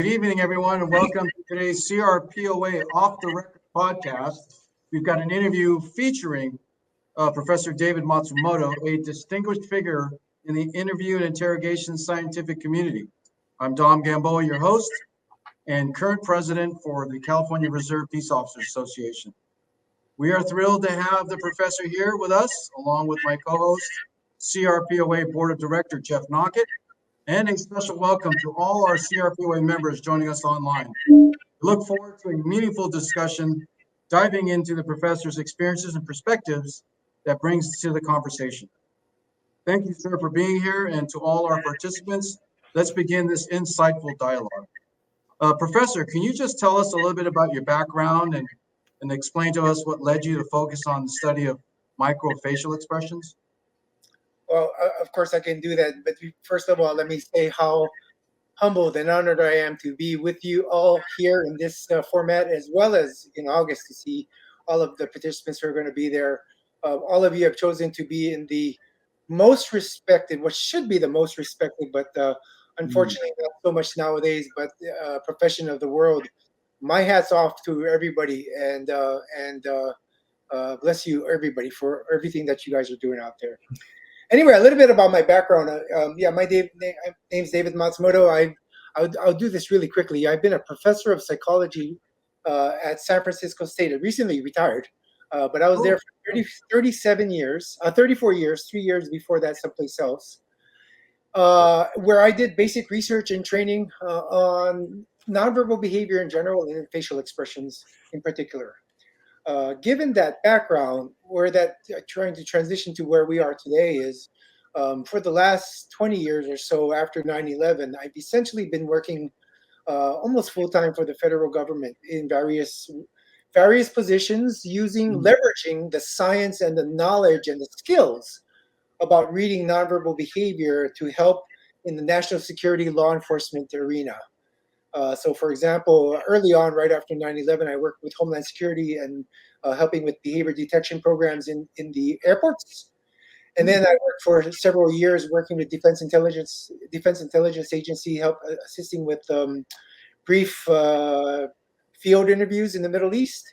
evening, everyone, and welcome to today's CRPOA Off the Record podcast. We've got an interview featuring Professor David Matsumoto, a distinguished figure in the interview and interrogation scientific community. I'm Dom Gamboa, your host and current president for the California Reserve Peace Officers Association. We are thrilled to have the professor here with us, along with my co-host, CRPOA Board of Director Jeff Knockett, and a special welcome to all our CRPOA members joining us online. We look forward to a meaningful discussion, diving into the professor's experiences and perspectives that brings to the conversation. Thank you, sir, for being here, and to all our participants, let's begin this insightful dialogue. Professor, can you just tell us a little bit about your background and explain to us what led you to focus on the study of microfacial expressions? Well, of course I can do that. But first of all, let me say how humbled and honored I am to be with you all here in this format, as well as in August to see all of the participants who are going to be there. All of you have chosen to be in the most respected, what should be the most respected, but unfortunately not so much nowadays, but profession of the world. My hat's off to everybody, and bless you, everybody, for everything that you guys are doing out there. Anyway, a little bit about my background. My name's David Matsumoto. I'll do this really quickly. I've been a professor of psychology at San Francisco State. I recently retired, but I was there for 34 years, 3 years before that someplace else, where I did basic research and training on nonverbal behavior in general and facial expressions in particular. Given that background, trying to transition to where we are today is, for the last 20 years or so after 9/11, I've essentially been working almost full time for the federal government in various positions, leveraging the science and the knowledge and the skills about reading nonverbal behavior to help in the national security law enforcement arena. So, for example, early on, right after 9/11, I worked with Homeland Security and helping with behavior detection programs in the airports. And then I worked for several years working with Defense Intelligence Agency, assisting with brief field interviews in the Middle East.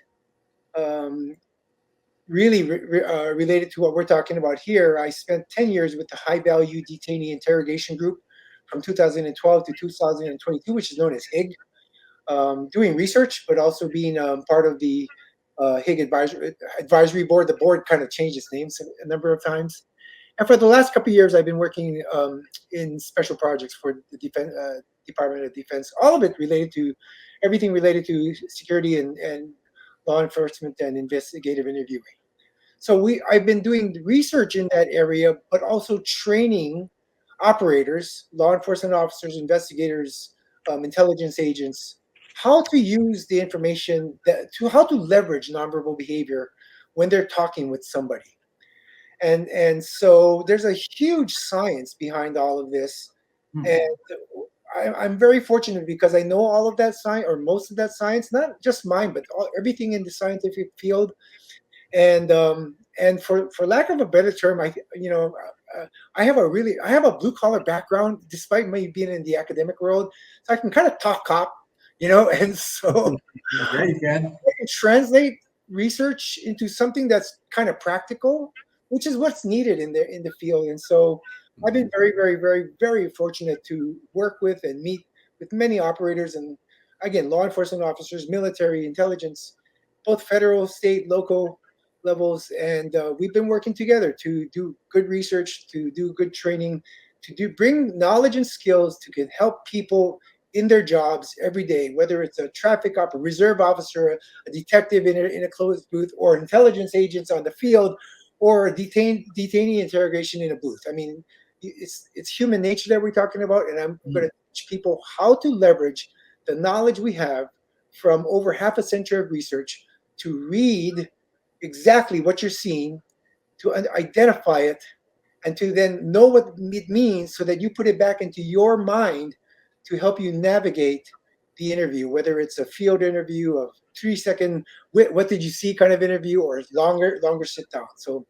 Related to what we're talking about here, I spent 10 years with the High Value Detainee Interrogation Group from 2012 to 2022, which is known as HIG, doing research, but also being part of the HIG advisory board. The board kind of changed its names a number of times. And for the last couple of years, I've been working in special projects for the Department of Defense, all of it everything related to security and law enforcement and investigative interviewing. So I've been doing research in that area, but also training operators, law enforcement officers, investigators, intelligence agents, how to use the information how to leverage nonverbal behavior when they're talking with somebody. And so there's a huge science behind all of this. And I'm very fortunate because I know all of that science, or most of that science, not just mine, but everything in the scientific field. And for lack of a better term, I have a blue collar background, despite me being in the academic world. So I can kind of talk cop, and so Yeah, you can. I can translate research into something that's kind of practical, which is what's needed in the field. And so I've been very, very, very, very fortunate to work with and meet with many operators and, again, law enforcement officers, military, intelligence, both federal, state, local levels. And we've been working together to do good research, to do good training, bring knowledge and skills to help people in their jobs every day, whether it's a traffic a reserve officer, a detective in a closed booth, or intelligence agents on the field, or detainee interrogation in a booth. I mean, it's human nature that we're talking about, and I'm going to teach people how to leverage the knowledge we have from over half a century of research to read exactly what you're seeing, to identify it, and to then know what it means so that you put it back into your mind to help you navigate the interview, whether it's a field interview of 3-second, what did you see kind of interview, or longer sit down. So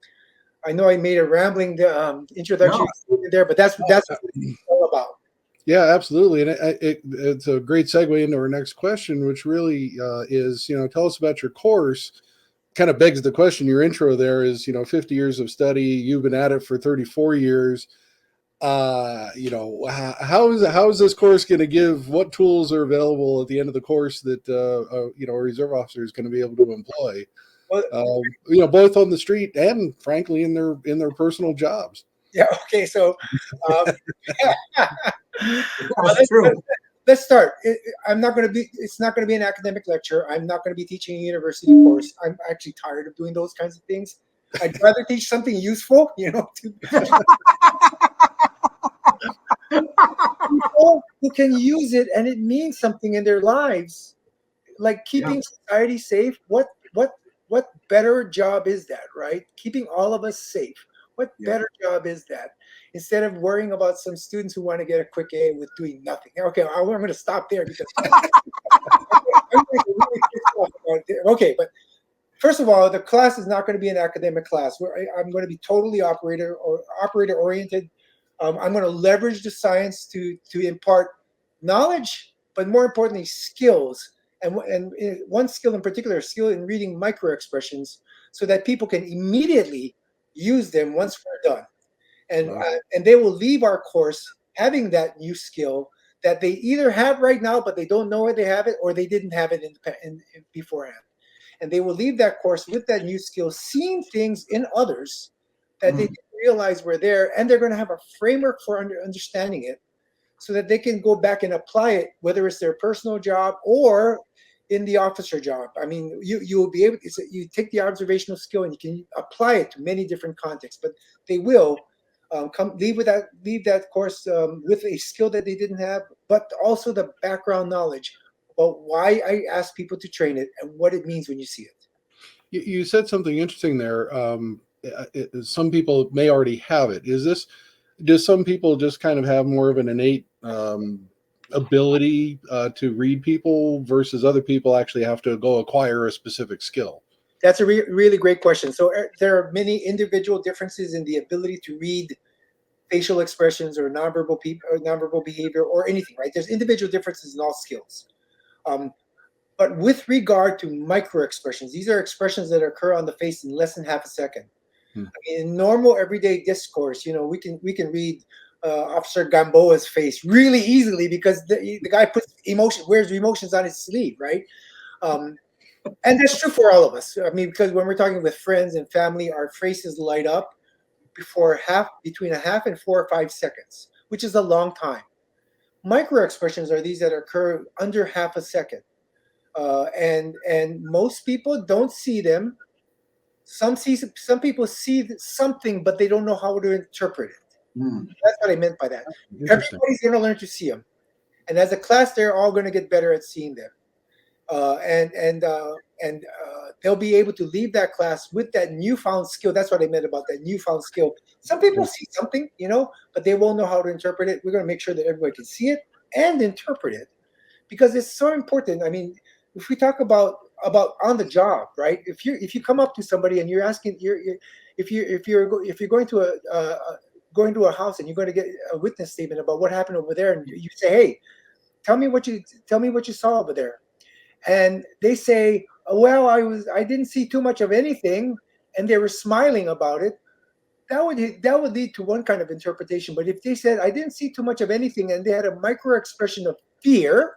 I know I made a rambling introduction there, but that's what it's all about. Yeah, absolutely, and it's a great segue into our next question, which really is, tell us about your course. Kind of begs the question. Your intro there is, 50 years of study. You've been at it for 34 years. How is this course going to give? What tools are available at the end of the course that a reserve officer is going to be able to employ? Well, Both on the street and, frankly, in their personal jobs. yeah. Okay. So, um, That's true. let's start. I'm not going to be. It's not going to be an academic lecture. I'm not going to be teaching a university course. I'm actually tired of doing those kinds of things. I'd rather teach something useful. People who can use it and it means something in their lives, like keeping society safe. What better job is that, right? Keeping all of us safe. What better job is that? Instead of worrying about some students who want to get a quick A with doing nothing. Okay, I'm going to stop there because okay, but first of all, the class is not going to be an academic class. I'm going to be totally operator oriented. I'm going to leverage the science to impart knowledge, but more importantly, skills. And one skill in particular, skill in reading micro expressions, so that people can immediately use them once we're done. And they will leave our course having that new skill that they either have right now, but they don't know where they have it, or they didn't have it in beforehand. And they will leave that course with that new skill, seeing things in others that they didn't realize were there, and they're going to have a framework for understanding it, so that they can go back and apply it, whether it's their personal job or in the officer job. I mean, you will be able to, you take the observational skill and you can apply it to many different contexts, but they will leave that course with a skill that they didn't have, but also the background knowledge about why I ask people to train it and what it means when you see it. You said something interesting there. Some people may already have it. Do some people just kind of have more of an innate ability to read people versus other people actually have to go acquire a specific skill? That's a really great question. So there are many individual differences in the ability to read facial expressions or nonverbal behavior or anything, right? There's individual differences in all skills. But with regard to micro expressions, these are expressions that occur on the face in less than half a second. I mean, in normal everyday discourse, we can read Officer Gamboa's face really easily because the guy wears emotions on his sleeve, right? And that's true for all of us. I mean, because when we're talking with friends and family, our faces light up between a half and 4 or 5 seconds, which is a long time. Micro expressions are these that occur under half a second. And most people don't see them. Some people see something, but they don't know how to interpret it. That's what I meant by that. Everybody's going to learn to see them, and as a class, they're all going to get better at seeing them. And they'll be able to leave that class with that newfound skill. That's what I meant about that newfound skill. Some people see something, but they won't know how to interpret it. We're going to make sure that everybody can see it and interpret it, because it's so important. I mean, if we talk about on the job, right? If you come up to somebody and you're asking, if you're going to a house and you're going to get a witness statement about what happened over there, and you say, hey, tell me what you saw over there. And they say, well, I didn't see too much of anything, and they were smiling about it. That would lead to one kind of interpretation. But if they said, I didn't see too much of anything, and they had a micro expression of fear,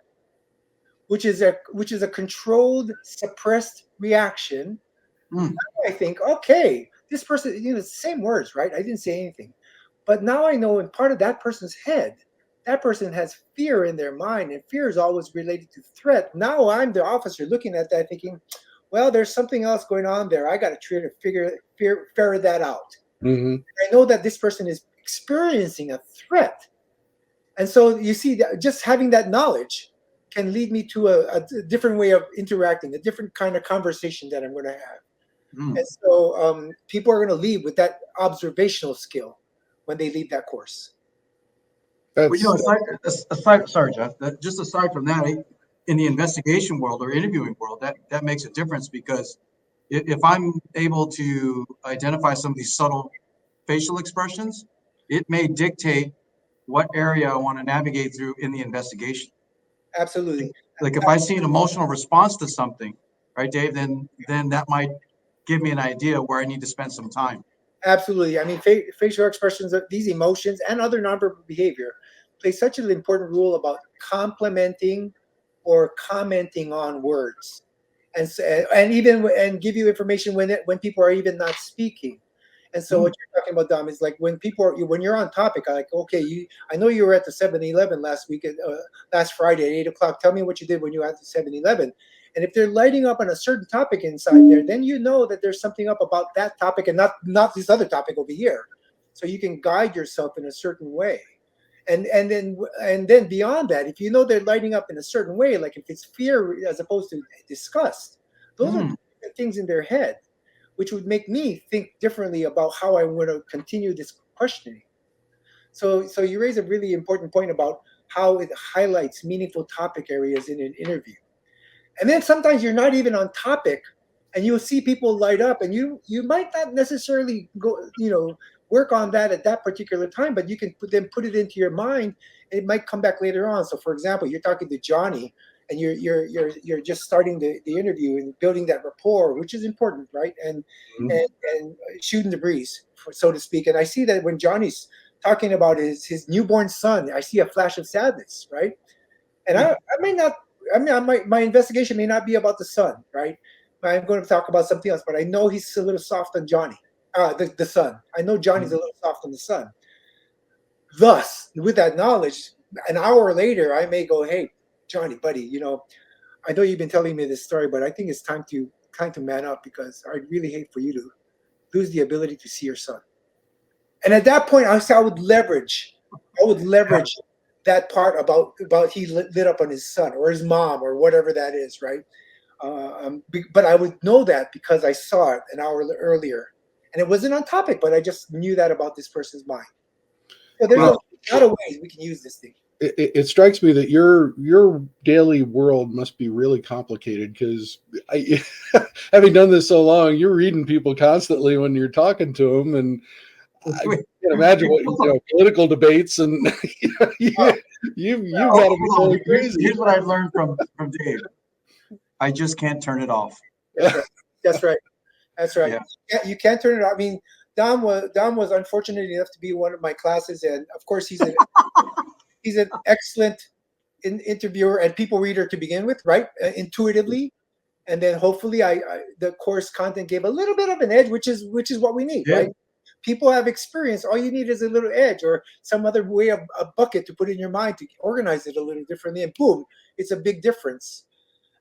which is a controlled, suppressed reaction, I think, okay, this person, the same words, right? I didn't say anything. But now I know in part of that person's head, that person has fear in their mind, and fear is always related to threat. Now I'm the officer looking at that thinking, well, there's something else going on there. I got to try to ferret that out. I know that this person is experiencing a threat. And so you see, that just having that knowledge can lead me to a different way of interacting, a different kind of conversation that I'm going to have. And so people are going to leave with that observational skill when they leave that course. Well, sorry, Jeff. Just aside from that, in the investigation world or interviewing world, that makes a difference, because if I'm able to identify some of these subtle facial expressions, it may dictate what area I want to navigate through in the investigation. Absolutely. Like if I see an emotional response to something, right, Dave, then that might give me an idea where I need to spend some time. Absolutely. I mean, facial expressions, these emotions and other nonverbal behavior play such an important role about complimenting or commenting on words, and even and give you information when people are even not speaking. And so what you're talking about, Dom, is like when people are when you're on topic, like, okay, I know you were at the 7-Eleven last week, last Friday at 8 o'clock. Tell me what you did when you were at the 7-Eleven. And if they're lighting up on a certain topic inside there, then you know that there's something up about that topic and not this other topic over here. So you can guide yourself in a certain way. And then beyond that, if you know they're lighting up in a certain way, like if it's fear as opposed to disgust, those are things in their head, which would make me think differently about how I want to continue this questioning. So you raise a really important point about how it highlights meaningful topic areas in an interview. And then sometimes you're not even on topic, and you'll see people light up, and you might not necessarily go, work on that at that particular time, but you can put it into your mind, and it might come back later on. So, for example, you're talking to Johnny, and you're just starting the interview and building that rapport, which is important, right? And shooting the breeze, so to speak. And I see that when Johnny's talking about his newborn son, I see a flash of sadness, right? And I may not. My investigation may not be about the son, right? I'm going to talk about something else, but I know he's a little soft on Johnny, the son. I know Johnny's a little soft on the son. Thus, with that knowledge, an hour later, I may go, "Hey, Johnny, buddy, I know you've been telling me this story, but I think it's time to man up, because I'd really hate for you to lose the ability to see your son." And at that point, I would leverage that part about he lit up on his son or his mom or whatever that is, right? But I would know that because I saw it an hour earlier, and it wasn't on topic, but I just knew that about this person's mind. So there's a lot of ways we can use this thing. It strikes me that your daily world must be really complicated, because having done this so long, you're reading people constantly when you're talking to them, and I can't imagine what political debates and you've got to be really crazy. Here's what I've learned from Dave. I just can't turn it off. That's right. Yeah. You can't turn it off. I mean, Dom was unfortunate enough to be one of my classes, and of course he's an excellent interviewer and people reader to begin with, right? Intuitively, and then hopefully the course content gave a little bit of an edge, which is what we need, right? People have experience. All you need is a little edge or some other way of a bucket to put in your mind to organize it a little differently, and boom, it's a big difference.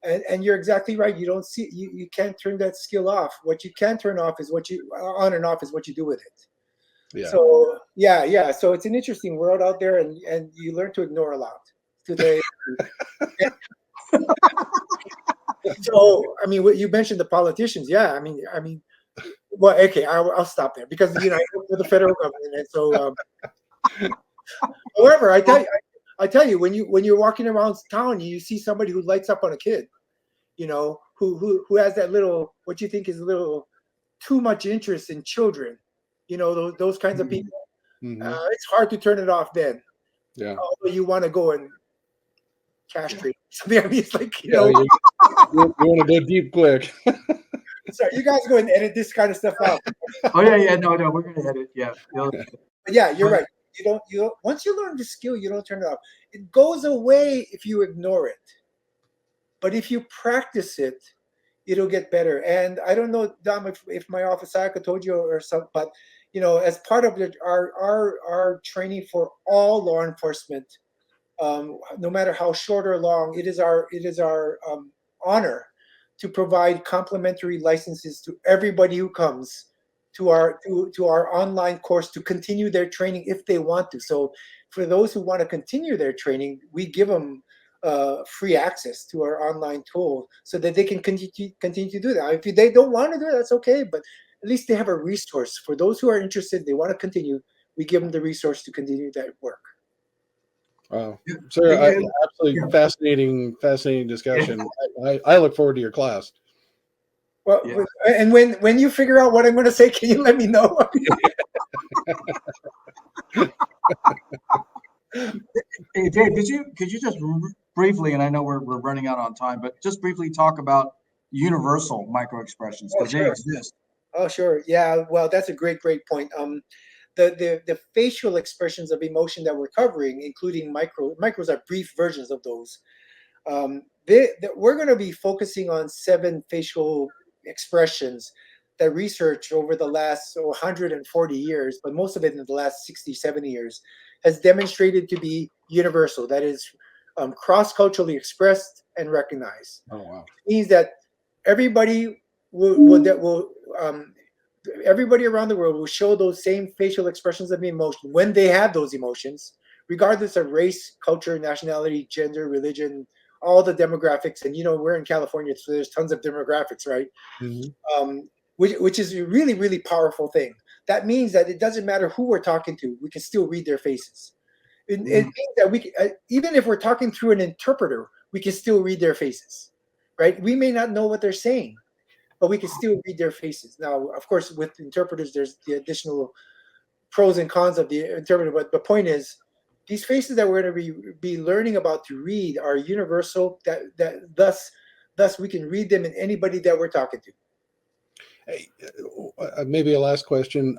And you're exactly right. You don't see you can't turn that skill off. What you can turn off is what you on and off is what you do with it. Yeah. So yeah. So it's an interesting world out there, and you learn to ignore a lot today. So I mean, you mentioned the politicians. Yeah, I mean. Well, okay, I'll stop there, because I work for the federal government, and so. However, I tell you, when you're walking around town, you see somebody who lights up on a kid, who has that little, what you think is a little too much interest in children, those kinds of people. It's hard to turn it off then. Yeah. Although you want to go and castrate something. I mean, it's like you want to go deep quick. Sorry, you guys go and edit this kind of stuff out. Oh yeah, no, we're gonna edit. Yeah. But yeah, you're right. You don't. Once you learn the skill, you don't turn it off. It goes away if you ignore it. But if you practice it, it'll get better. And I don't know, Dom, if my office psycho told you or something, but as part of our training for all law enforcement, no matter how short or long, it is our honor to provide complimentary licenses to everybody who comes to our online course to continue their training if they want to. So for those who want to continue their training, we give them free access to our online tool so that they can continue to do that. If they don't want to do it, that's okay, but at least they have a resource. For those who are interested, they want to continue, we give them the resource to continue that work. Wow. Sir, absolutely fascinating discussion. I look forward to your class. Well, and when you figure out what I'm going to say, can you let me know? Hey, Dave, could you just briefly, and I know we're running out on time, but just briefly talk about universal micro expressions Oh, because they sure. exist. Oh, sure. Yeah. Well, that's a great point. The facial expressions of emotion that we're covering, including micros are brief versions of those. We're going to be focusing on 7 facial expressions that research over the last 140 years, but most of it in the last 60, 70 years, has demonstrated to be universal. That is cross-culturally expressed and recognized. Oh wow. It means that everybody will everybody around the world will show those same facial expressions of emotion when they have those emotions, regardless of race, culture, nationality, gender, religion, all the demographics. And we're in California, so there's tons of demographics, right? Mhm. Which is a really, really powerful thing. That means that it doesn't matter who we're talking to, we can still read their faces. It means that even if we're talking through an interpreter, we can still read their faces, right? We may not know what they're saying, but we can still read their faces. Now, of course, with interpreters, there's the additional pros and cons of the interpreter. But the point is, these faces that we're going to be learning about to read are universal. Thus we can read them in anybody that we're talking to. Hey, maybe a last question.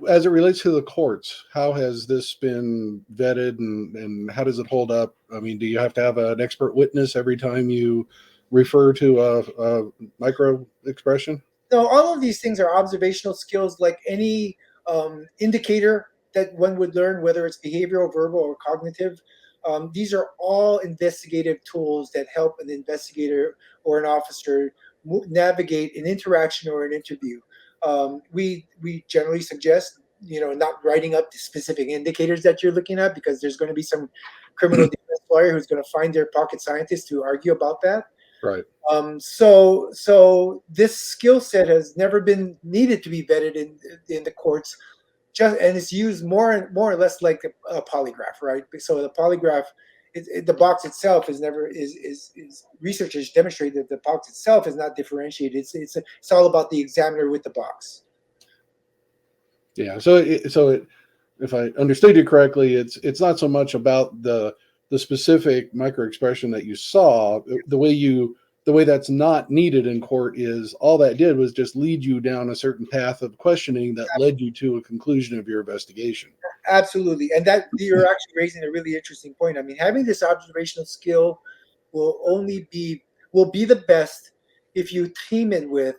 As it relates to the courts, how has this been vetted and how does it hold up? I mean, do you have to have an expert witness every time you refer to a micro expression? So all of these things are observational skills, like any indicator that one would learn, whether it's behavioral, verbal, or cognitive. These are all investigative tools that help an investigator or an officer navigate an interaction or an interview. We generally suggest not writing up the specific indicators that you're looking at, because there's going to be some criminal defense lawyer who's going to find their pocket scientist to argue about that. Right. So this skill set has never been needed to be vetted in the courts, and it's used more or less like a polygraph, right? So the polygraph, the box itself is never is researchers demonstrate that the box itself is not differentiated. It's all about the examiner with the box. Yeah. If I understood you correctly, it's not so much about the specific micro expression that you saw. The way that's not needed in court is all that did was just lead you down a certain path of questioning that led you to a conclusion of your investigation. Absolutely, and that you're actually raising a really interesting point. I mean, having this observational skill will be the best if you team it with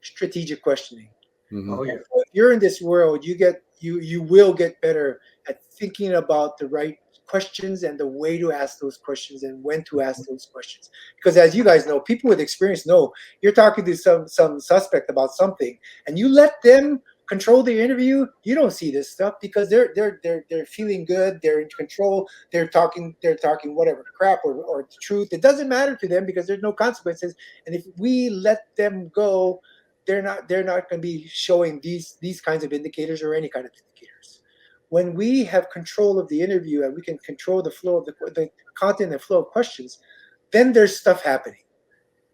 strategic questioning. Mm-hmm. Oh, yeah. So if you're in this world, you will get better at thinking about the right questions and the way to ask those questions and when to ask those questions. Because as you guys know, people with experience know, you're talking to some suspect about something, and you let them control the interview, you don't see this stuff because they're feeling good, they're in control, they're talking whatever crap or the truth. It doesn't matter to them because there's no consequences. And if we let them go, they're not going to be showing these kinds of indicators or any kind of indicators. When we have control of the interview and we can control the flow of the content and flow of questions, then there's stuff happening.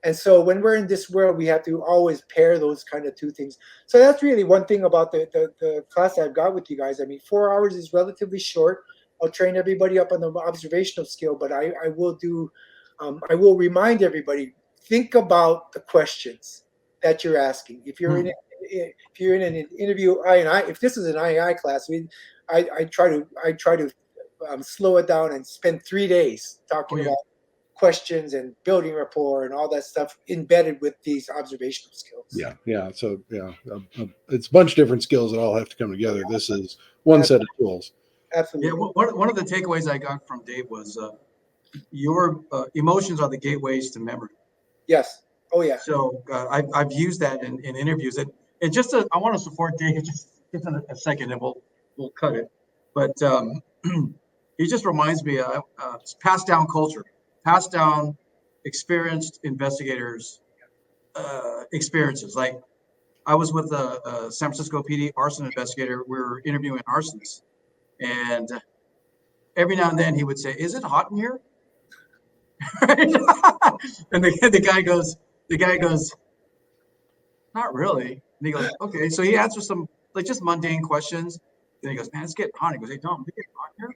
And so when we're in this world, we have to always pair those kind of two things. So that's really one thing about the class I've got with you guys. I mean, 4 hours is relatively short. I'll train everybody up on the observational skill, but I will remind everybody, think about the questions that you're asking. If you're in an interview, if this is an IAI class, I try to slow it down and spend 3 days talking about questions and building rapport and all that stuff embedded with these observational skills. Yeah. So it's a bunch of different skills that all have to come together. This is one set of tools. Absolutely. Yeah, one of the takeaways I got from Dave was your emotions are the gateways to memory. Yes. Oh yeah. So I've used that in interviews. And just I want to support Dave just in a second, and we'll cut it. But he just reminds me of passed down culture, passed down experienced investigators' experiences. Like I was with a San Francisco PD arson investigator. We were interviewing arsonists, and every now and then he would say, "Is it hot in here?" And the guy goes, "Not really." And he goes, "Okay." So he answers some like just mundane questions, Then he goes, man, it's getting hot. He goes, hey, Tom, it's getting hot here.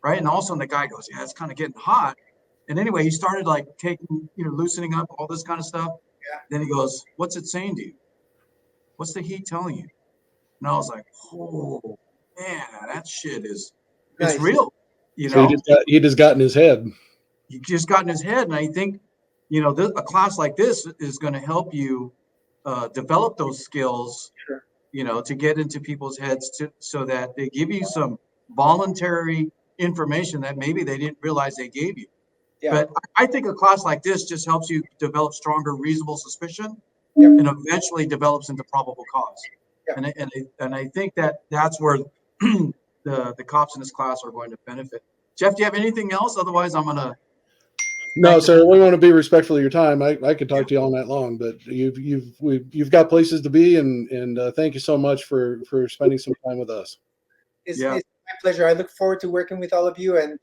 Right. And all of a sudden the guy goes, yeah, it's kind of getting hot. And anyway, he started like taking, loosening up all this kind of stuff. Yeah. Then he goes, what's it saying to you? What's the heat telling you? And I was like, oh, man, that shit is Nice. real. So he just got in his head. He just got in his head. And I think, a class like this is going to help you develop those skills, Sure. To get into people's heads so that they give you some voluntary information that maybe they didn't realize they gave you. Yeah. But I think a class like this just helps you develop stronger reasonable suspicion, Yep. and eventually develops into probable cause. Yep. And I think that's where the cops in this class are going to benefit. Jeff, do you have anything else? Otherwise, I'm gonna. No, sir. We want to be respectful of your time. I could talk to you all night long, but you've got places to be, and thank you so much for spending some time with us. It's my pleasure. I look forward to working with all of you. And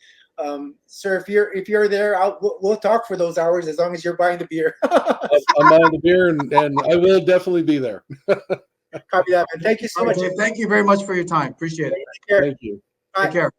sir, if you're there, we'll talk for those hours as long as you're buying the beer. I'm buying the beer, and I will definitely be there. Copy that, man. Thank you so much. Thank you very much for your time. Appreciate it. Take care. Thank you. Bye. Take care.